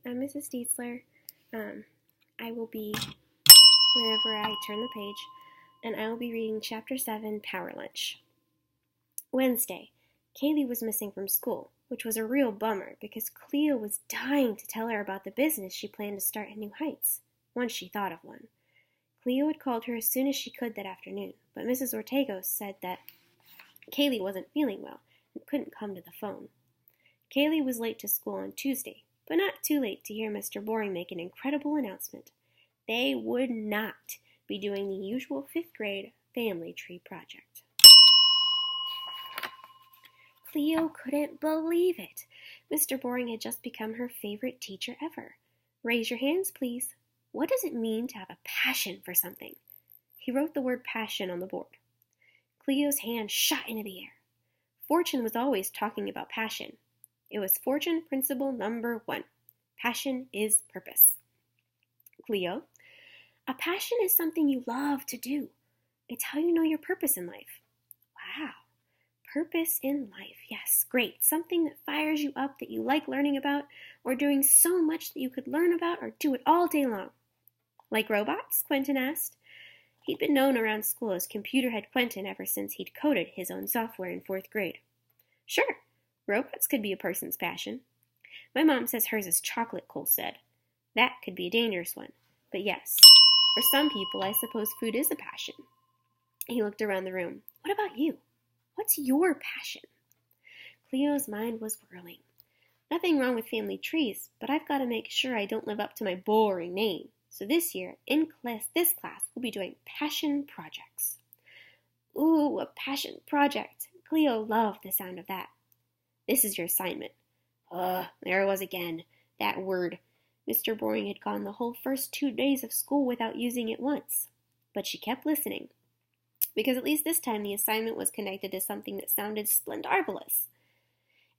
I'm Mrs. Dietzler. I will be whenever I turn the page, and I will be reading Chapter 7, Power Lunch. Wednesday, Kaylee was missing from school, which was a real bummer because Cleo was dying to tell her about the business she planned to start at New Heights, once she thought of one. Cleo had called her as soon as she could that afternoon, but Mrs. Ortega said that Kaylee wasn't feeling well and couldn't come to the phone. Kaylee was late to school on Tuesday, but not too late to hear Mr. Boring make an incredible announcement. They would not be doing the usual 5th grade family tree project. Cleo couldn't believe it. Mr. Boring had just become her favorite teacher ever. Raise your hands, please. What does it mean to have a passion for something? He wrote the word passion on the board. Cleo's hand shot into the air. Fortune was always talking about passion. It was Fortune Principle number 1. Passion is purpose. Cleo, a passion is something you love to do. It's how you know your purpose in life. Wow. Purpose in life. Yes, great. Something that fires you up, that you like learning about, or doing so much that you could learn about or do it all day long. Like robots? Quentin asked. He'd been known around school as Computer Head Quentin ever since he'd coded his own software in 4th grade. Sure. Robots could be a person's passion. My mom says hers is chocolate, Cole said. That could be a dangerous one. But yes, for some people, I suppose food is a passion. He looked around the room. What about you? What's your passion? Cleo's mind was whirling. Nothing wrong with family trees, but I've got to make sure I don't live up to my boring name. So this year, in this class, we'll be doing passion projects. Ooh, a passion project. Cleo loved the sound of that. This is your assignment. There it was again. That word. Mr. Boring had gone the whole first 2 days of school without using it once. But she kept listening, because at least this time the assignment was connected to something that sounded splendarvelous.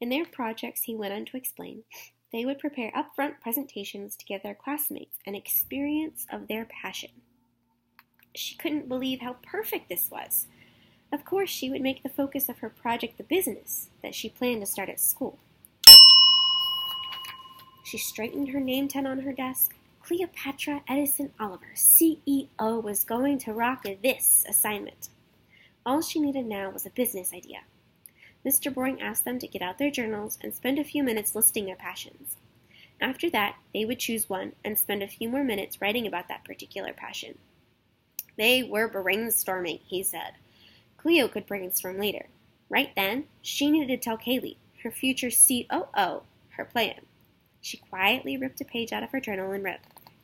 In their projects, he went on to explain, they would prepare upfront presentations to give their classmates an experience of their passion. She couldn't believe how perfect this was. Of course, she would make the focus of her project the business that she planned to start at school. She straightened her name tag on her desk. Cleopatra Edison Oliver, CEO, was going to rock this assignment. All she needed now was a business idea. Mr. Boring asked them to get out their journals and spend a few minutes listing their passions. After that, they would choose one and spend a few more minutes writing about that particular passion. They were brainstorming, he said. Cleo could brainstorm later. Right then, she needed to tell Kaylee, her future COO, her plan. She quietly ripped a page out of her journal and wrote,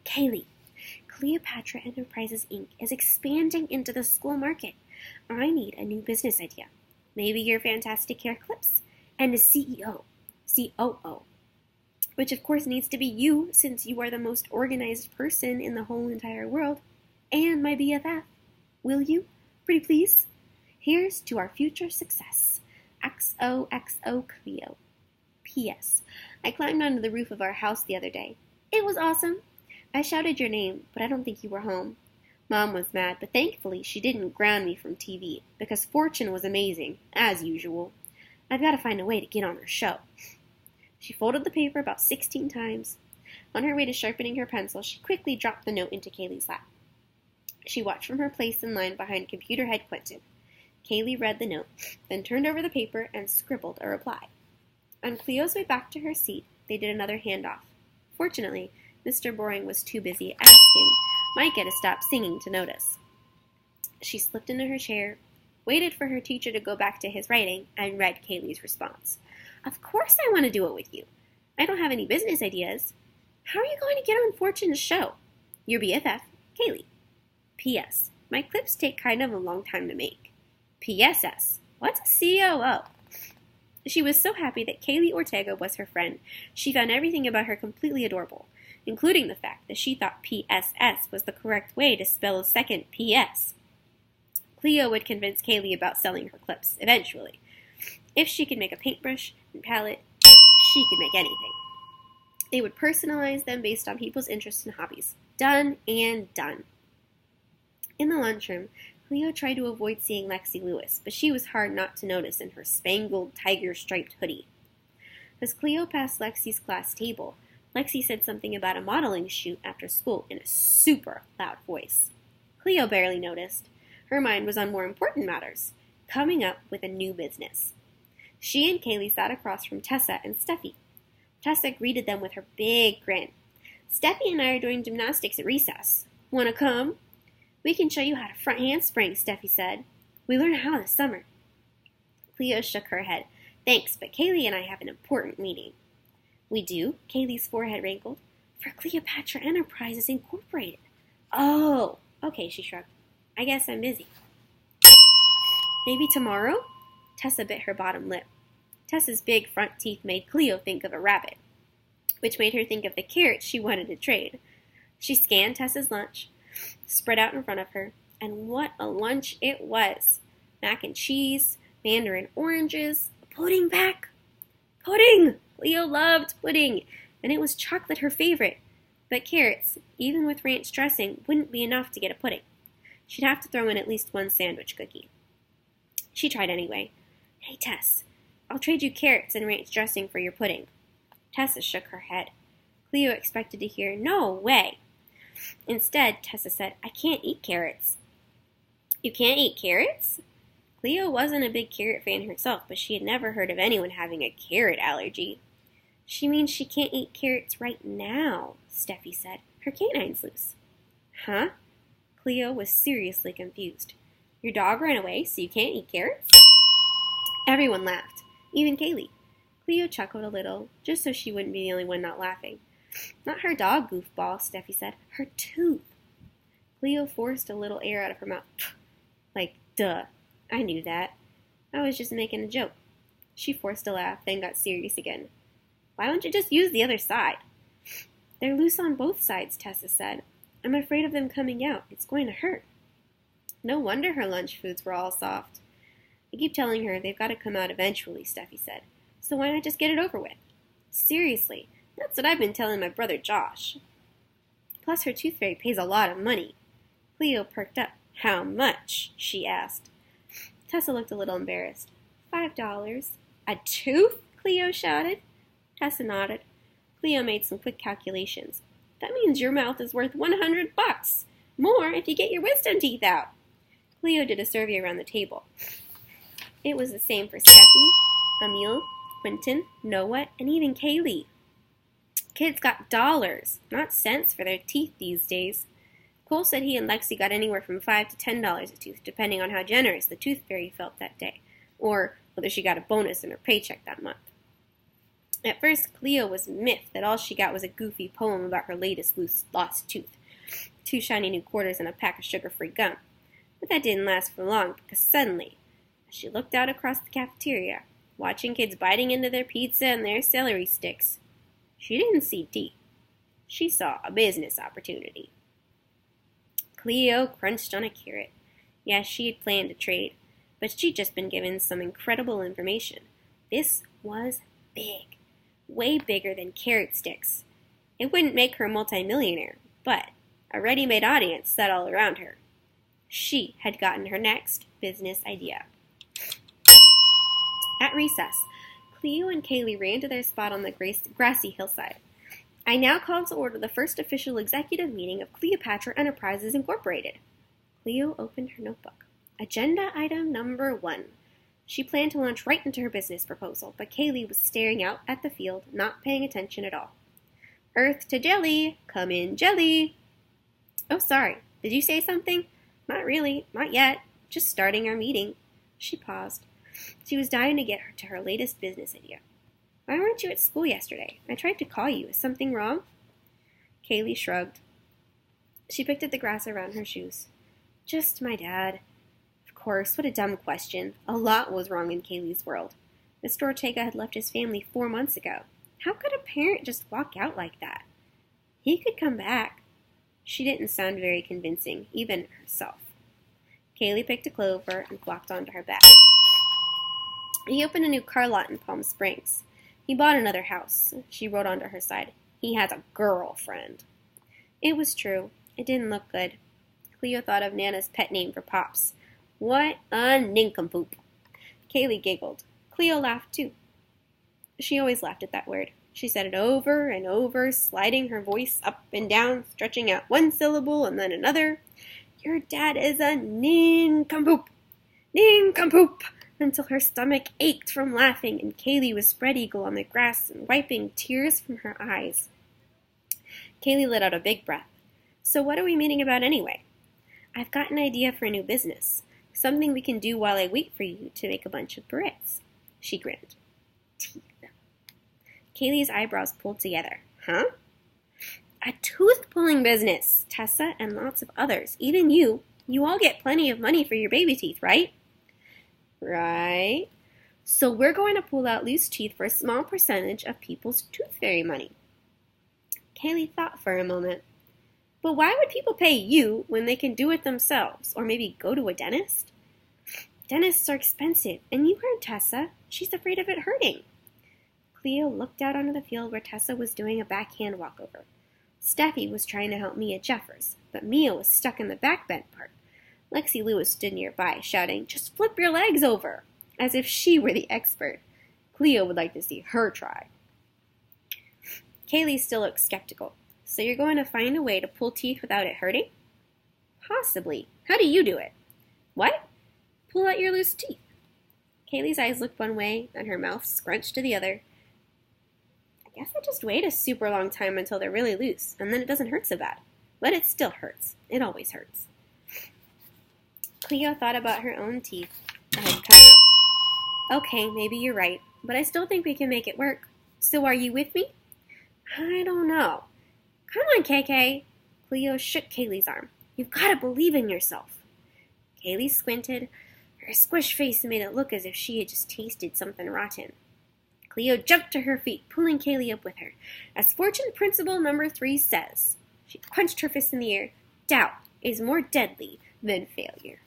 Kaylee, Cleopatra Enterprises, Inc. is expanding into the school market. I need a new business idea. Maybe your fantastic hair clips and a COO, which of course needs to be you since you are the most organized person in the whole entire world, and my BFF. Will you? Pretty please? Here's to our future success. XOXO Cleo. P.S. I climbed onto the roof of our house the other day. It was awesome. I shouted your name, but I don't think you were home. Mom was mad, but thankfully she didn't ground me from TV, because Fortune was amazing, as usual. I've got to find a way to get on her show. She folded the paper about 16 times. On her way to sharpening her pencil, she quickly dropped the note into Kaylee's lap. She watched from her place in line behind Computer Head Quentin. Kaylee read the note, then turned over the paper and scribbled a reply. On Cleo's way back to her seat, they did another handoff. Fortunately, Mr. Boring was too busy asking Micah to stop singing to notice. She slipped into her chair, waited for her teacher to go back to his writing, and read Kaylee's response. Of course I want to do it with you. I don't have any business ideas. How are you going to get on Fortune's show? Your BFF, Kaylee. P.S. My clips take kind of a long time to make. P.S.S. What's a COO? She was so happy that Kaylee Ortega was her friend, she found everything about her completely adorable, including the fact that she thought P.S.S. was the correct way to spell a second P.S. Cleo would convince Kaylee about selling her clips, eventually. If she could make a paintbrush and palette, she could make anything. They would personalize them based on people's interests and hobbies. Done and done. In the lunchroom, Cleo tried to avoid seeing Lexi Lewis, but she was hard not to notice in her spangled tiger-striped hoodie. As Cleo passed Lexi's class table, Lexi said something about a modeling shoot after school in a super loud voice. Cleo barely noticed. Her mind was on more important matters, coming up with a new business. She and Kaylee sat across from Tessa and Steffi. Tessa greeted them with her big grin. Steffi and I are doing gymnastics at recess. Want to come? We can show you how to front handspring, Steffi said. We learn how this summer. Cleo shook her head. Thanks, but Kaylee and I have an important meeting. We do? Kaylee's forehead wrinkled. For Cleopatra Enterprises Incorporated. Oh, okay, she shrugged. I guess I'm busy. Maybe tomorrow? Tessa bit her bottom lip. Tessa's big front teeth made Cleo think of a rabbit, which made her think of the carrots she wanted to trade. She scanned Tessa's lunch, spread out in front of her, and what a lunch it was. Mac and cheese, mandarin oranges, a pudding pack. Pudding! Cleo loved pudding, and it was chocolate her favorite. But carrots, even with ranch dressing, wouldn't be enough to get a pudding. She'd have to throw in at least one sandwich cookie. She tried anyway. Hey, Tess, I'll trade you carrots and ranch dressing for your pudding. Tessa shook her head. Cleo expected to hear, no way. Instead, Tessa said, I can't eat carrots. You can't eat carrots? Cleo wasn't a big carrot fan herself, but she had never heard of anyone having a carrot allergy. She means she can't eat carrots right now, Steffi said. Her canine's loose. Huh? Cleo was seriously confused. Your dog ran away, so you can't eat carrots? Everyone laughed, even Kaylee. Cleo chuckled a little, just so she wouldn't be the only one not laughing. Not her dog, goofball, Steffi said. Her tooth. Cleo forced a little air out of her mouth. Like, duh. I knew that. I was just making a joke. She forced a laugh, then got serious again. Why don't you just use the other side? They're loose on both sides, Tessa said. I'm afraid of them coming out. It's going to hurt. No wonder her lunch foods were all soft. I keep telling her they've got to come out eventually, Steffi said. So why not just get it over with? Seriously, that's what I've been telling my brother Josh. Plus her tooth fairy pays a lot of money. Cleo perked up. How much? She asked. Tessa looked a little embarrassed. $5. A tooth? Cleo shouted. Tessa nodded. Cleo made some quick calculations. That means your mouth is worth $100. More if you get your wisdom teeth out. Cleo did a survey around the table. It was the same for Steffi, Emil, Quentin, Noah, and even Kaylee. Kids got dollars, not cents, for their teeth these days. Cole said he and Lexi got anywhere from $5 to $10 a tooth, depending on how generous the tooth fairy felt that day, or whether she got a bonus in her paycheck that month. At first, Cleo was miffed that all she got was a goofy poem about her latest lost tooth, 2 shiny new quarters and a pack of sugar-free gum. But that didn't last for long, because suddenly, as she looked out across the cafeteria, watching kids biting into their pizza and their celery sticks, she didn't see teeth. She saw a business opportunity. Cleo crunched on a carrot. Yes, she had planned to trade, but she'd just been given some incredible information. This was big. Way bigger than carrot sticks. It wouldn't make her a multimillionaire, but a ready-made audience sat all around her. She had gotten her next business idea. At recess, Cleo and Kaylee ran to their spot on the grassy hillside. I now call to order the first official executive meeting of Cleopatra Enterprises Incorporated. Cleo opened her notebook. Agenda item number 1. She planned to launch right into her business proposal, but Kaylee was staring out at the field, not paying attention at all. Earth to jelly! Come in, jelly! Oh, sorry. Did you say something? Not really. Not yet. Just starting our meeting. She paused. She was dying to get her to her latest business idea. Why weren't you at school yesterday? I tried to call you. Is something wrong? Kaylee shrugged. She picked at the grass around her shoes. Just my dad. Of course, what a dumb question. A lot was wrong in Kaylee's world. Mr. Ortega had left his family 4 months ago. How could a parent just walk out like that? He could come back. She didn't sound very convincing, even herself. Kaylee picked a clover and flopped onto her back. He opened a new car lot in Palm Springs. He bought another house. She wrote onto her side. He has a girlfriend. It was true. It didn't look good. Cleo thought of Nana's pet name for Pops. What a nincompoop. Kaylee giggled. Cleo laughed too. She always laughed at that word. She said it over and over, sliding her voice up and down, stretching out one syllable and then another. Your dad is a nincompoop, nincompoop, until her stomach ached from laughing and Kaylee was spread eagle on the grass and wiping tears from her eyes. Kaylee let out a big breath. So what are we meeting about anyway? I've got an idea for a new business, something we can do while I wait for you to make a bunch of barrettes. She grinned. Teeth. Kaylee's eyebrows pulled together. Huh? A tooth-pulling business, Tessa and lots of others, even you. You all get plenty of money for your baby teeth, right? Right. So we're going to pull out loose teeth for a small percentage of people's tooth fairy money. Kaylee thought for a moment. But why would people pay you when they can do it themselves, or maybe go to a dentist? Dentists are expensive, and you heard Tessa. She's afraid of it hurting. Cleo looked out onto the field where Tessa was doing a backhand walkover. Steffi was trying to help Mia Jeffers, but Mia was stuck in the backbend part. Lexi Lewis stood nearby, shouting, "Just flip your legs over," as if she were the expert. Cleo would like to see her try. Kaylee still looked skeptical. So you're going to find a way to pull teeth without it hurting? Possibly. How do you do it? What? Pull out your loose teeth. Kaylee's eyes looked one way, and her mouth scrunched to the other. I guess I just wait a super long time until they're really loose, and then it doesn't hurt so bad. But it still hurts. It always hurts. Cleo thought about her own teeth that had come out. Okay, maybe you're right, but I still think we can make it work. So are you with me? I don't know. Come on, KK. Cleo shook Kaylee's arm. You've got to believe in yourself. Kaylee squinted. Her squished face made it look as if she had just tasted something rotten. Cleo jumped to her feet, pulling Kaylee up with her. As fortune principle number 3 says, she punched her fist in the air, doubt is more deadly than failure.